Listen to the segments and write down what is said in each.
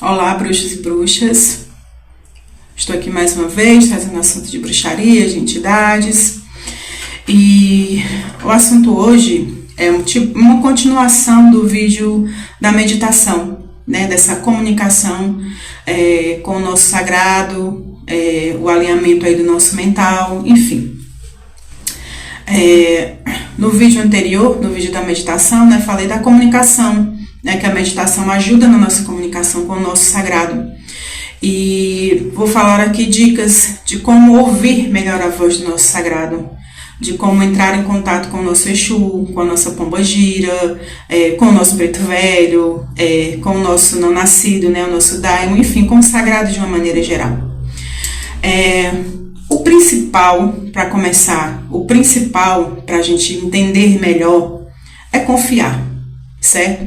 Olá, bruxos e bruxas. Estou aqui mais uma vez trazendo assunto de bruxaria, de entidades. E o assunto hoje é uma continuação do vídeo da meditação, né? Dessa comunicação com o nosso sagrado, o alinhamento aí do nosso mental, enfim. No vídeo anterior, no vídeo da meditação, né, falei da comunicação, né, que a meditação ajuda na nossa comunicação com o nosso sagrado. E vou falar aqui dicas de como ouvir melhor a voz do nosso sagrado, de como entrar em contato com o nosso Exu, com a nossa pombagira, com o nosso preto velho, com o nosso não nascido, né, o nosso daimon, enfim, com o sagrado de uma maneira geral. O principal, para começar, o principal para a gente entender melhor é confiar, certo?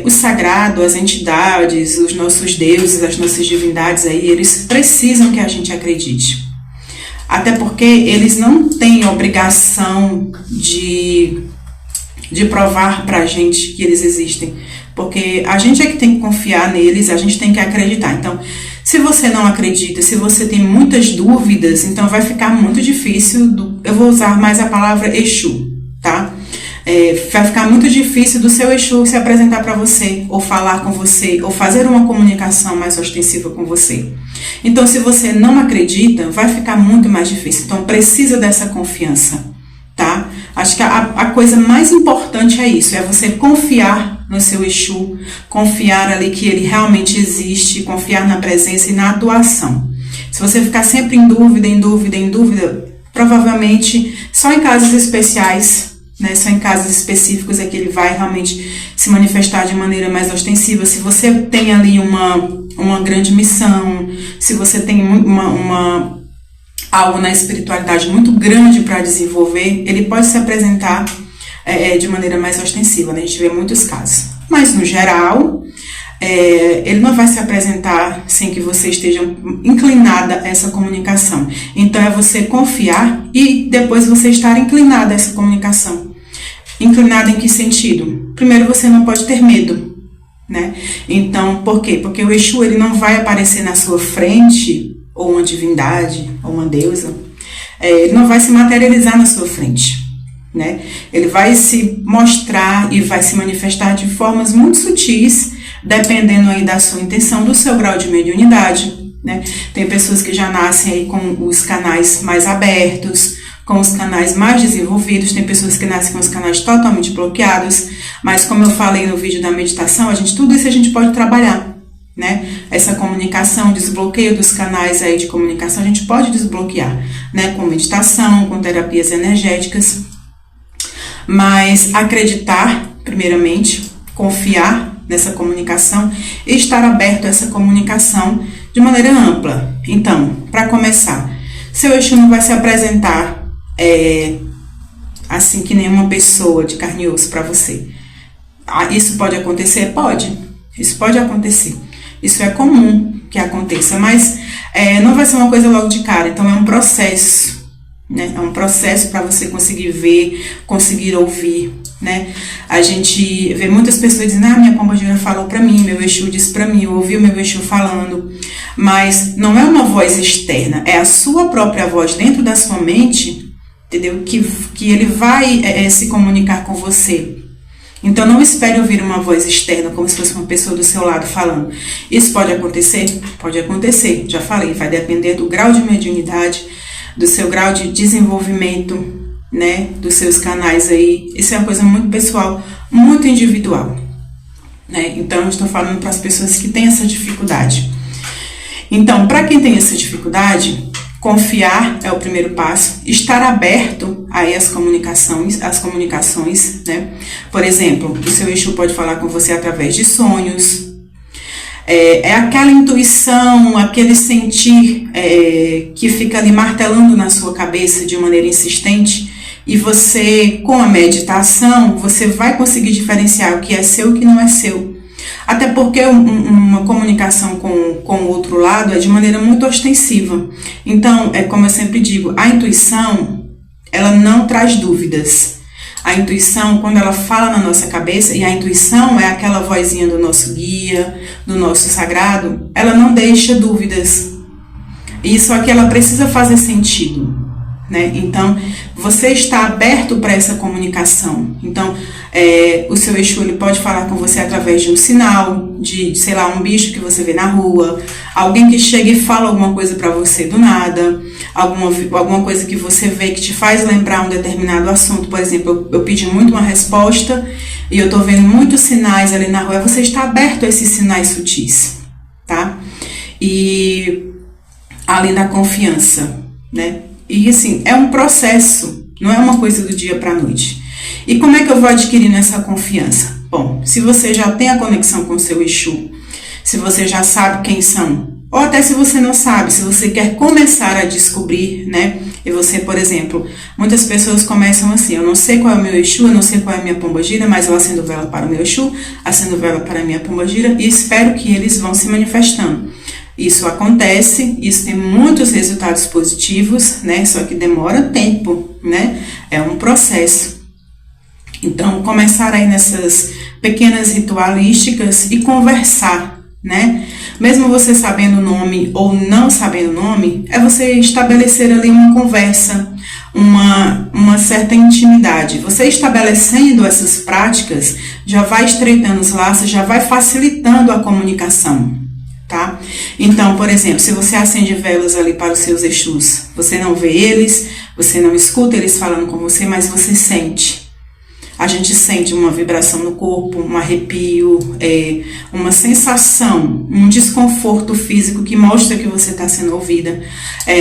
O sagrado, as entidades, os nossos deuses, as nossas divindades aí, eles precisam que a gente acredite. Até porque eles não têm obrigação de provar pra gente que eles existem. Porque a gente é que tem que confiar neles, a gente tem que acreditar. Então, se você não acredita, se você tem muitas dúvidas, então vai ficar muito difícil, eu vou usar mais a palavra Exu, tá? Vai ficar muito difícil do seu Exu se apresentar para você, ou falar com você, ou fazer uma comunicação mais ostensiva com você. Então, se você não acredita, vai ficar muito mais difícil. Então, precisa dessa confiança, tá? Acho que a coisa mais importante é isso, é você confiar no seu Exu, confiar ali que ele realmente existe, confiar na presença e na atuação. Se você ficar sempre em dúvida, provavelmente só em casos especiais, né, só em casos específicos é que ele vai realmente se manifestar de maneira mais ostensiva. Se você tem ali uma grande missão, se você tem algo na espiritualidade muito grande para desenvolver, ele pode se apresentar de maneira mais ostensiva, né? A gente vê muitos casos. Mas, no geral, ele não vai se apresentar sem que você esteja inclinada a essa comunicação. Então, é você confiar e depois você estar inclinada a essa comunicação. Inclinada em que sentido? Primeiro, você não pode ter medo, né? Então, por quê? Porque o Exu ele não vai aparecer na sua frente, ou uma divindade, ou uma deusa, ele não vai se materializar na sua frente, né? Ele vai se mostrar e vai se manifestar de formas muito sutis, dependendo aí da sua intenção, do seu grau de mediunidade, né? Tem pessoas que já nascem aí com os canais mais abertos, com os canais mais desenvolvidos, tem pessoas que nascem com os canais totalmente bloqueados, mas como eu falei no vídeo da meditação, tudo isso a gente pode trabalhar, né? Essa comunicação, desbloqueio dos canais aí de comunicação, a gente pode desbloquear, né? Com meditação, com terapias energéticas, mas acreditar, primeiramente, confiar nessa comunicação e estar aberto a essa comunicação de maneira ampla. Então, para começar, seu Exu não vai se apresentar assim que nenhuma pessoa de carne e osso para você. Isso pode acontecer? Pode. Isso pode acontecer. Isso é comum que aconteça, mas não vai ser uma coisa logo de cara. Então, é um processo, né? É um processo para você conseguir ver, conseguir ouvir, né? A gente vê muitas pessoas dizendo, minha pombagira falou para mim, meu Exu disse para mim, eu ouvi o meu Exu falando, mas não é uma voz externa, é a sua própria voz dentro da sua mente, entendeu? Que ele vai se comunicar com você. Então, não espere ouvir uma voz externa, como se fosse uma pessoa do seu lado falando. Isso pode acontecer? Pode acontecer, já falei, vai depender do grau de mediunidade, do seu grau de desenvolvimento, né, dos seus canais aí. Isso é uma coisa muito pessoal, muito individual, né? Então, eu estou falando para as pessoas que têm essa dificuldade. Então, para quem tem essa dificuldade, confiar é o primeiro passo, estar aberto aí às comunicações, né? Por exemplo, o seu Exu pode falar com você através de sonhos, aquela intuição, aquele sentir que fica ali martelando na sua cabeça de maneira insistente, e você, com a meditação, você vai conseguir diferenciar o que é seu e o que não é seu. Até porque uma comunicação com o outro lado é de maneira muito ostensiva. Então, como eu sempre digo, a intuição, ela não traz dúvidas. A intuição, quando ela fala na nossa cabeça, e a intuição é aquela vozinha do nosso guia, do nosso sagrado, ela não deixa dúvidas. E só que ela precisa fazer sentido, né? Então, você está aberto para essa comunicação. Então, o seu Exu, ele pode falar com você através de um sinal, de, sei lá, um bicho que você vê na rua, alguém que chega e fala alguma coisa para você do nada, alguma coisa que você vê que te faz lembrar um determinado assunto. Por exemplo, eu pedi muito uma resposta e eu tô vendo muitos sinais ali na rua. Você está aberto a esses sinais sutis, tá? E além da confiança, né? E assim, é um processo, não é uma coisa do dia para a noite. E como é que eu vou adquirindo essa confiança? Bom, se você já tem a conexão com o seu Exu, se você já sabe quem são, ou até se você não sabe, se você quer começar a descobrir, né? E você, por exemplo, muitas pessoas começam assim: eu não sei qual é o meu Exu, eu não sei qual é a minha pombogira, mas eu acendo vela para o meu Exu, acendo vela para a minha pombogira e espero que eles vão se manifestando. Isso acontece, isso tem muitos resultados positivos, né? Só que demora tempo, né? É um processo. Então, começar aí nessas pequenas ritualísticas e conversar, né? Mesmo você sabendo o nome ou não sabendo o nome, é você estabelecer ali uma conversa, uma certa intimidade. Você estabelecendo essas práticas, já vai estreitando os laços, já vai facilitando a comunicação, tá? Então, por exemplo, se você acende velas ali para os seus Exus, você não vê eles, você não escuta eles falando com você, mas você sente. A gente sente uma vibração no corpo, um arrepio, uma sensação, um desconforto físico que mostra que você está sendo ouvida.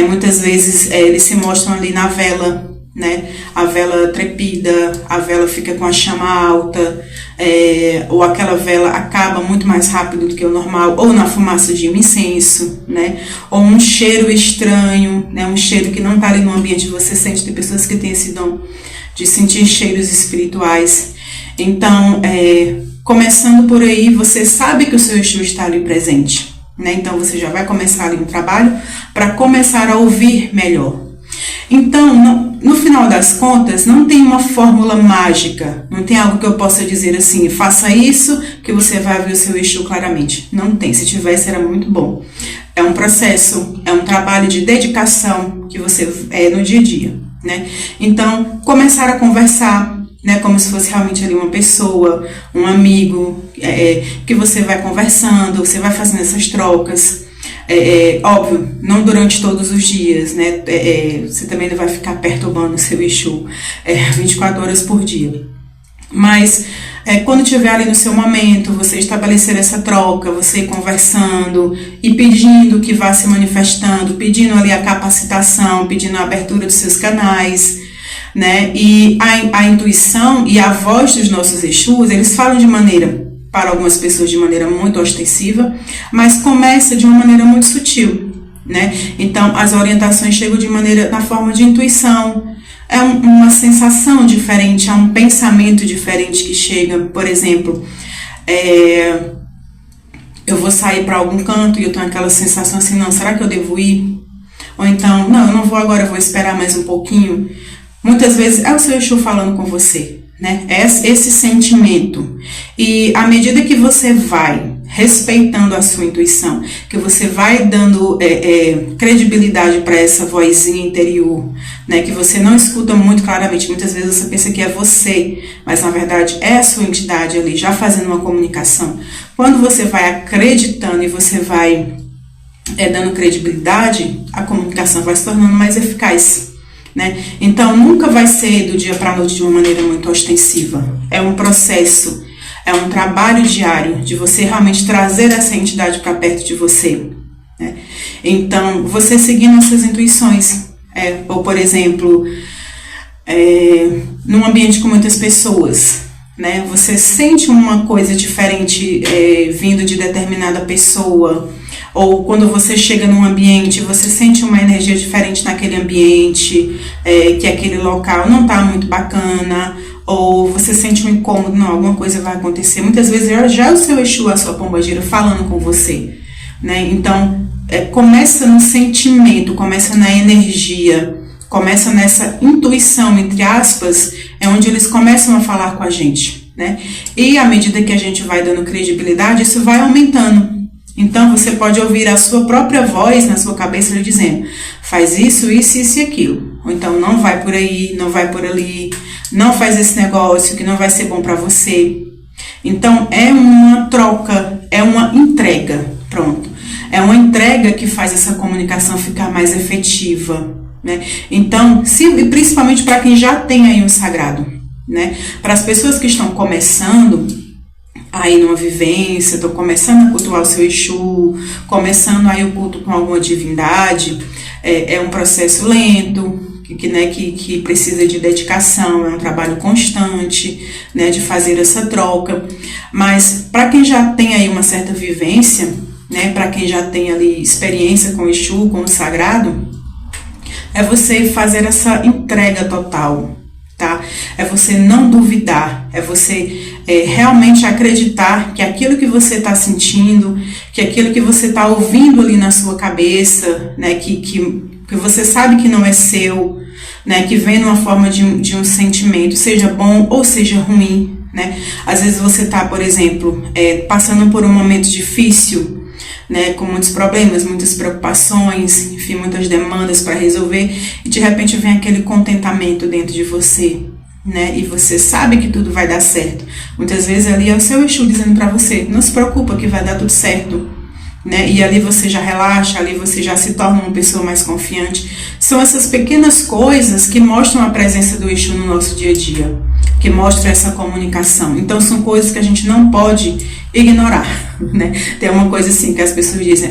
Muitas vezes eles se mostram ali na vela, né? A vela trepida, a vela fica com a chama alta, ou aquela vela acaba muito mais rápido do que o normal, ou na fumaça de um incenso, né? Ou um cheiro estranho, né? Um cheiro que não está ali no ambiente, você sente. Tem pessoas que têm esse dom de sentir cheiros espirituais. Então, começando por aí, você sabe que o seu Exu está ali presente, né? Então, você já vai começar ali um trabalho para começar a ouvir melhor. Então, no final das contas, não tem uma fórmula mágica, não tem algo que eu possa dizer assim: faça isso que você vai ver o seu Exu claramente. Não tem, se tivesse era muito bom. É um processo, é um trabalho de dedicação que você no dia a dia, né? Então, começar a conversar, né, como se fosse realmente ali uma pessoa, um amigo, que você vai conversando, você vai fazendo essas trocas. Óbvio, não durante todos os dias, né? Você também não vai ficar perturbando o seu Exu 24 horas por dia. Mas quando estiver ali no seu momento, você estabelecer essa troca, você conversando e pedindo que vá se manifestando, pedindo ali a capacitação, pedindo a abertura dos seus canais, né? E a intuição e a voz dos nossos Exus, eles falam para algumas pessoas de maneira muito ostensiva, mas começa de uma maneira muito sutil, né? Então, as orientações chegam na forma de intuição. É uma sensação diferente, é um pensamento diferente que chega. Por exemplo, eu vou sair para algum canto e eu tenho aquela sensação assim: não, será que eu devo ir? Ou então, não, eu não vou agora, eu vou esperar mais um pouquinho. Muitas vezes é o seu Exu falando com você, né? É esse sentimento. E à medida que você vai respeitando a sua intuição, que você vai dando credibilidade para essa vozinha interior, né, que você não escuta muito claramente, muitas vezes você pensa que é você, mas na verdade é a sua entidade ali, já fazendo uma comunicação. Quando você vai acreditando e você vai dando credibilidade, a comunicação vai se tornando mais eficaz, né? Então nunca vai ser do dia para a noite de uma maneira muito ostensiva. É um processo, é um trabalho diário de você realmente trazer essa entidade para perto de você, né? Então, você seguindo as suas intuições, ou por exemplo, num ambiente com muitas pessoas, né? Você sente uma coisa diferente vindo de determinada pessoa, ou quando você chega num ambiente, você sente uma energia diferente naquele ambiente, que aquele local não está muito bacana, ou você sente um incômodo, não, alguma coisa vai acontecer. Muitas vezes já é o seu Exu, a sua pombogira falando com você, né? Então, começa no sentimento, começa na energia, começa nessa intuição, entre aspas, é onde eles começam a falar com a gente, né? E à medida que a gente vai dando credibilidade, isso vai aumentando. Então, você pode ouvir a sua própria voz na sua cabeça lhe dizendo, faz isso, isso, isso e aquilo. Ou então, não vai por aí, não vai por ali, não faz esse negócio que não vai ser bom para você. Então, é uma troca, é uma entrega, pronto. É uma entrega que faz essa comunicação ficar mais efetiva, né? Então, principalmente para quem já tem aí um sagrado, né? Para as pessoas que estão começando aí numa vivência, estão começando a cultuar o seu Exu, começando aí o culto com alguma divindade, é um processo lento, que precisa de dedicação, é um trabalho constante, né, de fazer essa troca. Mas para quem já tem aí uma certa vivência, né, para quem já tem ali experiência com o Exu, com o sagrado, é você fazer essa entrega total, tá? É você não duvidar, é você realmente acreditar que aquilo que você está sentindo, que aquilo que você está ouvindo ali na sua cabeça, né, que você sabe que não é seu, né, que vem numa forma de um sentimento, seja bom ou seja ruim, né? Às vezes você está, por exemplo, passando por um momento difícil, né, com muitos problemas, muitas preocupações, enfim, muitas demandas para resolver, e de repente vem aquele contentamento dentro de você, né, e você sabe que tudo vai dar certo. Muitas vezes ali é o seu Exu dizendo para você, não se preocupa que vai dar tudo certo, né, e ali você já relaxa, ali você já se torna uma pessoa mais confiante. São essas pequenas coisas que mostram a presença do Exu no nosso dia a dia, que mostram essa comunicação. Então são coisas que a gente não pode ignorar, né? Tem uma coisa assim que as pessoas dizem,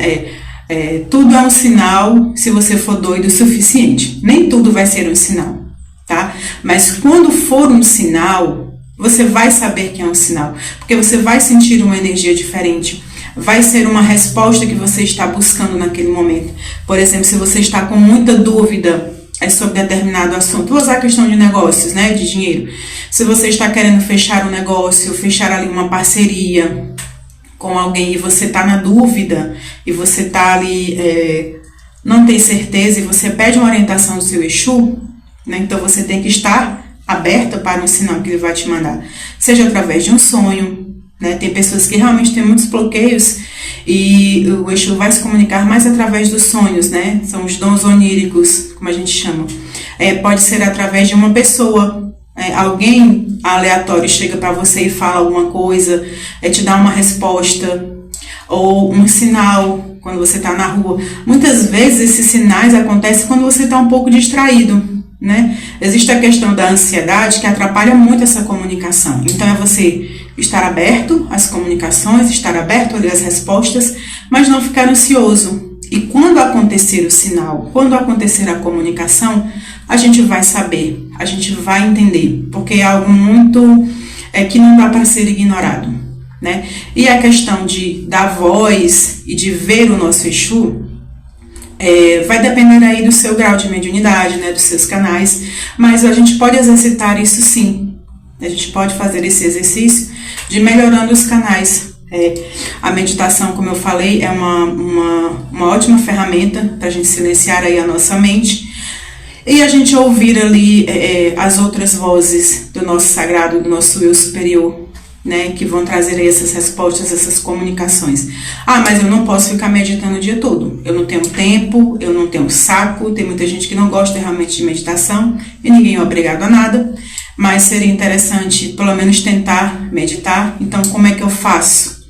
tudo é um sinal se você for doido o suficiente. Nem tudo vai ser um sinal, tá? Mas quando for um sinal, você vai saber que é um sinal, porque você vai sentir uma energia diferente, vai ser uma resposta que você está buscando naquele momento. Por exemplo, se você está com muita dúvida sobre determinado assunto, vou usar a questão de negócios, né, de dinheiro. Se você está querendo fechar um negócio, fechar ali uma parceria com alguém e você está na dúvida, e você está ali, não tem certeza, e você pede uma orientação do seu Exu, né, então você tem que estar aberta para um sinal que ele vai te mandar, seja através de um sonho, né? Tem pessoas que realmente têm muitos bloqueios e o Exu vai se comunicar mais através dos sonhos, né? São os dons oníricos, como a gente chama. Pode ser através de uma pessoa, alguém aleatório chega para você e fala alguma coisa, te dá uma resposta, ou um sinal quando você está na rua. Muitas vezes esses sinais acontecem quando você está um pouco distraído, né? Existe a questão da ansiedade que atrapalha muito essa comunicação. Então é você estar aberto às comunicações, estar aberto às respostas, mas não ficar ansioso. E quando acontecer o sinal, quando acontecer a comunicação, a gente vai saber, a gente vai entender, porque é algo muito que não dá para ser ignorado, né? E a questão da voz e de ver o nosso Exu, vai depender aí do seu grau de mediunidade, né, dos seus canais, mas a gente pode exercitar isso sim. A gente pode fazer esse exercício de melhorando os canais. A meditação, como eu falei, é uma ótima ferramenta para a gente silenciar aí a nossa mente e a gente ouvir ali as outras vozes do nosso sagrado, do nosso eu superior, né, que vão trazer aí essas respostas, essas comunicações. Mas eu não posso ficar meditando o dia todo. Eu não tenho tempo, eu não tenho saco. Tem muita gente que não gosta realmente de meditação e ninguém é obrigado a nada. Mas seria interessante, pelo menos, tentar meditar. Então, como é que eu faço?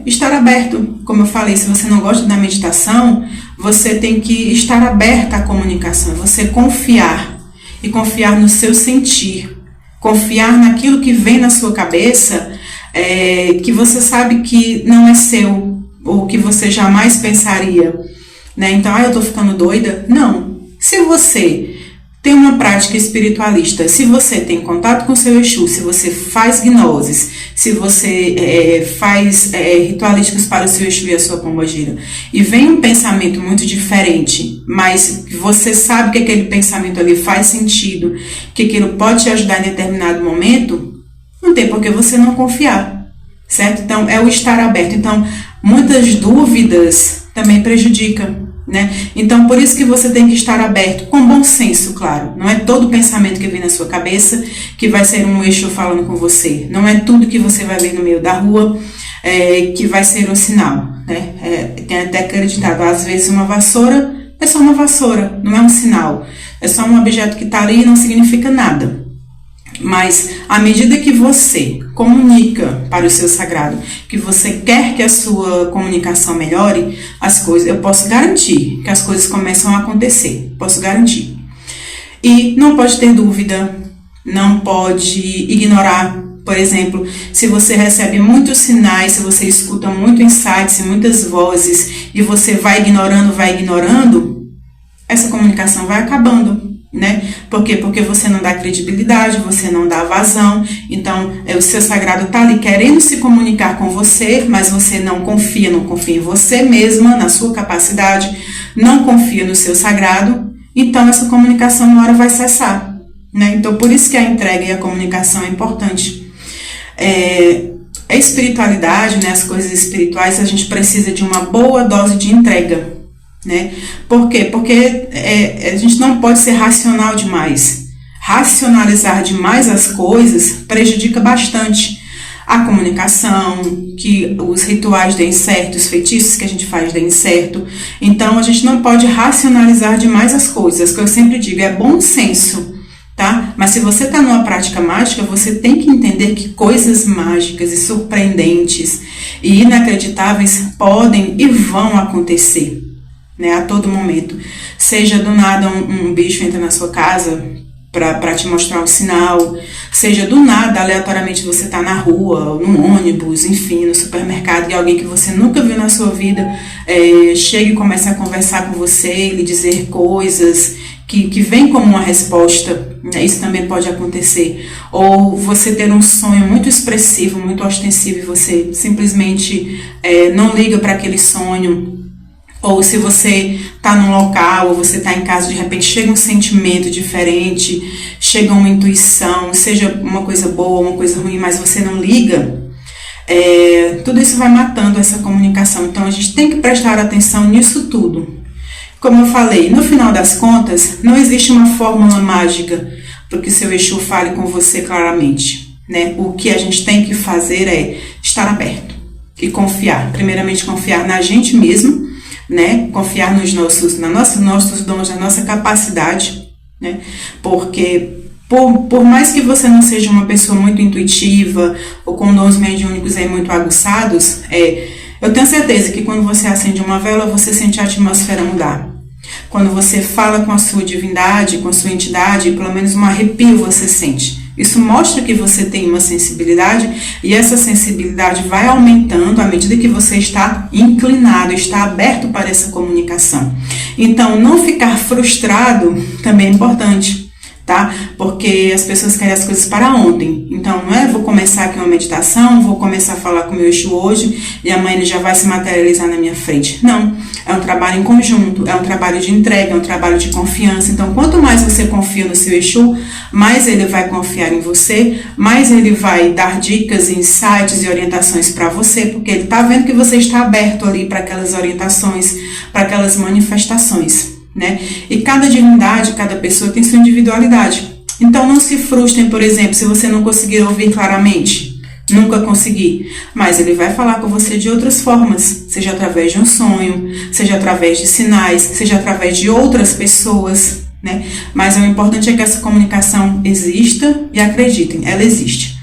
Estar aberto. Como eu falei, se você não gosta da meditação, você tem que estar aberta à comunicação. Você confiar. E confiar no seu sentir. Confiar naquilo que vem na sua cabeça, que você sabe que não é seu, ou que você jamais pensaria, né? Então, eu tô ficando doida? Não. Se você tem uma prática espiritualista, se você tem contato com o seu Exu, se você faz gnoses, se você faz ritualísticos para o seu Exu e a sua pombogira, e vem um pensamento muito diferente, mas você sabe que aquele pensamento ali faz sentido, que aquilo pode te ajudar em determinado momento, não tem por que você não confiar, certo? Então, é o estar aberto. Então, muitas dúvidas também prejudicam, né? Então, por isso que você tem que estar aberto, com bom senso, claro. Não é todo pensamento que vem na sua cabeça que vai ser um Exu falando com você. Não é tudo que você vai ver no meio da rua que vai ser um sinal, né? Tem até acreditado, às vezes uma vassoura é só uma vassoura, não é um sinal. É só um objeto que está ali e não significa nada. Mas, à medida que você comunica para o seu sagrado, que você quer que a sua comunicação melhore, as coisas, eu posso garantir que as coisas começam a acontecer. Posso garantir. E não pode ter dúvida, não pode ignorar. Por exemplo, se você recebe muitos sinais, se você escuta muito insights, muitas vozes, e você vai ignorando, essa comunicação vai acabando. Né? Por quê? Porque você não dá credibilidade, você não dá vazão. Então, o seu sagrado está ali querendo se comunicar com você, mas você não confia em você mesma, na sua capacidade, não confia no seu sagrado. Então, essa comunicação uma hora vai cessar. Né? Então, por isso que a entrega e a comunicação é importante. A espiritualidade, né, as coisas espirituais, a gente precisa de uma boa dose de entrega. Né? Por quê? Porque a gente não pode ser racional demais. Racionalizar demais as coisas prejudica bastante a comunicação, que os rituais deem certo, os feitiços que a gente faz deem certo. Então, a gente não pode racionalizar demais as coisas. O que eu sempre digo é bom senso, tá? Mas se você está numa prática mágica, você tem que entender que coisas mágicas e surpreendentes e inacreditáveis podem e vão acontecer. Né, a todo momento. Seja do nada um bicho entra na sua casa para te mostrar um sinal, seja do nada, aleatoriamente você está na rua, no ônibus, enfim, no supermercado, e alguém que você nunca viu na sua vida chega e começa a conversar com você, lhe dizer coisas que vem como uma resposta. Né, isso também pode acontecer. Ou você ter um sonho muito expressivo, muito ostensivo, e você simplesmente não liga para aquele sonho. Ou se você está num local, ou você está em casa, de repente chega um sentimento diferente, chega uma intuição, seja uma coisa boa, uma coisa ruim, mas você não liga, tudo isso vai matando essa comunicação. Então a gente tem que prestar atenção nisso tudo. Como eu falei, no final das contas, não existe uma fórmula mágica para que seu Exu fale com você claramente. Né? O que a gente tem que fazer é estar aberto e confiar. Primeiramente, confiar na gente mesmo, né? Confiar nos nossos dons, na nossa capacidade, né? Porque por mais que você não seja uma pessoa muito intuitiva ou com dons mediúnicos muito aguçados, eu tenho certeza que quando você acende uma vela, você sente a atmosfera mudar. Quando você fala com a sua divindade, com a sua entidade, pelo menos um arrepio você sente. Isso mostra que você tem uma sensibilidade, e essa sensibilidade vai aumentando à medida que você está inclinado, está aberto para essa comunicação. Então, não ficar frustrado também é importante, tá? Porque as pessoas querem as coisas para ontem. Então, não é vou começar aqui uma meditação, vou começar a falar com o meu Exu hoje e amanhã ele já vai se materializar na minha frente. Não, é um trabalho em conjunto, é um trabalho de entrega, é um trabalho de confiança. Então, quanto mais você confia no seu Exu, mais ele vai confiar em você, mais ele vai dar dicas, insights e orientações para você, porque ele está vendo que você está aberto ali para aquelas orientações, para aquelas manifestações, né? E cada divindade, cada pessoa tem sua individualidade. Então não se frustrem, por exemplo, se você não conseguir ouvir claramente. Nunca conseguir. Mas ele vai falar com você de outras formas, seja através de um sonho, seja através de sinais, seja através de outras pessoas, né? Mas o importante é que essa comunicação exista, e acreditem, ela existe.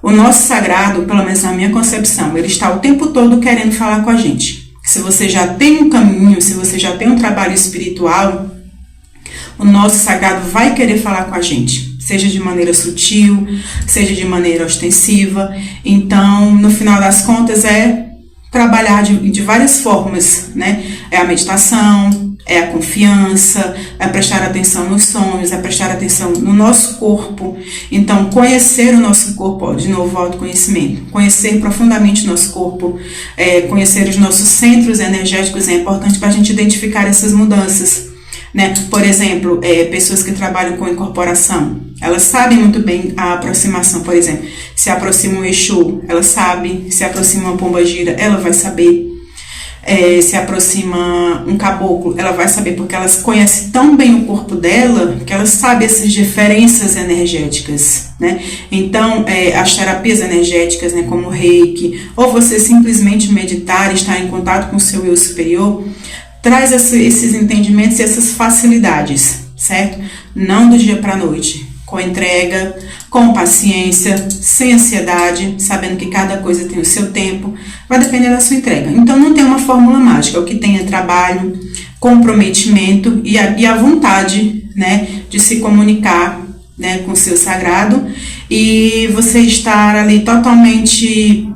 O nosso sagrado, pelo menos na minha concepção, ele está o tempo todo querendo falar com a gente. Se você já tem um caminho, se você já tem um trabalho espiritual, o nosso sagrado vai querer falar com a gente, seja de maneira sutil, seja de maneira ostensiva. Então, no final das contas, é trabalhar de várias formas, né? É a meditação, é a confiança, é prestar atenção nos sonhos, é prestar atenção no nosso corpo. Então, conhecer o nosso corpo, de novo, autoconhecimento. Conhecer profundamente o nosso corpo, conhecer os nossos centros energéticos é importante para a gente identificar essas mudanças. Né? Por exemplo, pessoas que trabalham com incorporação, elas sabem muito bem a aproximação. Por exemplo, se aproxima um Exu, ela sabe, se aproxima uma pombagira, ela vai saber. se aproxima um caboclo, ela vai saber, porque ela conhece tão bem o corpo dela, que ela sabe essas diferenças energéticas, né? Então, as terapias energéticas, né, como o Reiki, ou você simplesmente meditar e estar em contato com o seu eu superior, traz esses entendimentos e essas facilidades, certo? Não do dia para a noite, com entrega, com paciência, sem ansiedade, sabendo que cada coisa tem o seu tempo, vai depender da sua entrega. Então não tem uma fórmula mágica, o que tem é trabalho, comprometimento e a vontade, né, de se comunicar, né, com o seu sagrado, e você estar ali totalmente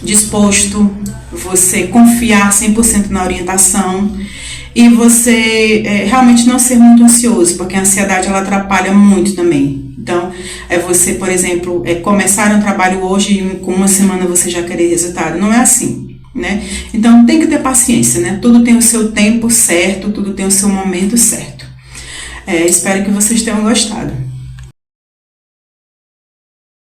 disposto, você confiar 100% na orientação, e você realmente não ser muito ansioso, porque a ansiedade ela atrapalha muito também. Então, você, por exemplo, começar um trabalho hoje e com uma semana você já querer resultado. Não é assim, né? Então, tem que ter paciência, né? Tudo tem o seu tempo certo, tudo tem o seu momento certo. Espero que vocês tenham gostado.